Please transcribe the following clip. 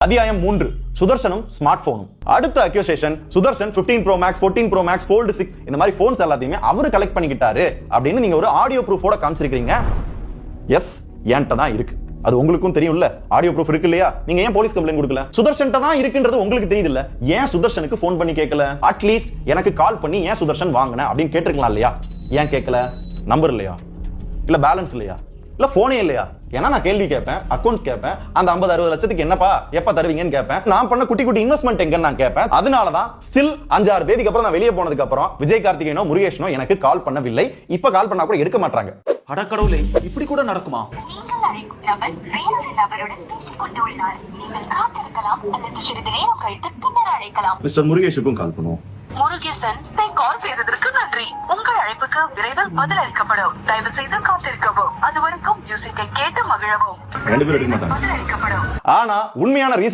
அத்தியாயம் 3 சுதர்ஷனும் ஸ்மார்ட் போனும். அடுத்த accusation Sudarshan 15 Pro Max 14 Pro Max Fold 6 இந்த மாதிரி போன்ஸ் எல்லாத்தையுமே அவரு கலெக்ட் பண்ணிக்கிட்டாரு அப்படின்னு நீங்க ஒரு ஆடியோ ப்ரூஃபோட காமிச்சிருக்கீங்க. எஸ், என்கிட்ட தான் இருக்கு. அது உங்களுக்கும் தெரியும்ல, ஆடியோ ப்ரூஃப் இருக்கு இல்லையா? நீங்க ஏன் போலீஸ் கம்ப்ளைண்ட் கொடுக்கல? சுதர்ஷன் தான் இருக்குன்றது உங்களுக்கு தெரியுது இல்ல, ஏன் சுதர்ஷனுக்கு போன் பண்ணி கேட்கல? அட்லீஸ்ட் எனக்கு கால் பண்ணி ஏன் சுதர்ஷன் வாங்கின அப்படின்னு கேட்டிருக்கலாம் இல்லையா? ஏன் கேட்கல? நம்பர் இல்லையா, இல்ல பேலன்ஸ் இல்லையா, இல்ல போனே இல்லையா? ஏன்னா நான் கேள்வி கேட்பேன், அக்கௌண்ட் கேட்பேன், அந்த 50-60 லட்சத்துக்கு என்னப்பா எப்ப தருவீங்கன்னு கேட்பேன், நான் பண்ண குட்டி குட்டி இன்வெஸ்ட்மெண்ட் எங்கன்னு நான் கேட்பேன். அதனாலதான் ஸ்டில் 5-6 தேதிக்கு அப்புறம் நான் வெளியே போனதுக்கு அப்புறம் விஜய் கார்த்திகேயனோ முருகேஷனோ எனக்கு கால் பண்ணவில்லை. இப்ப கால் பண்ணா கூட எடுக்க மாட்டாங்க. அடக்கடவுளே, இப்படி கூட நடக்குமா? மிஸ்டர் முருகேஷுக்கும் கால் பண்ணுவோம். முருகேசன் கால் செய்ததற்கு நன்றி. உங்கள் அழைப்புக்கு விரைவில் பதில் அளிக்கப்படும். தயவு செய்து காத்திருக்கவும். அதுவரைக்கும் மியூசிக்கை கேட்டு மகிழவும். ரெண்டு பேரும் எடுக்க மாட்டாங்க. ஆனா உண்மையான ரீசன்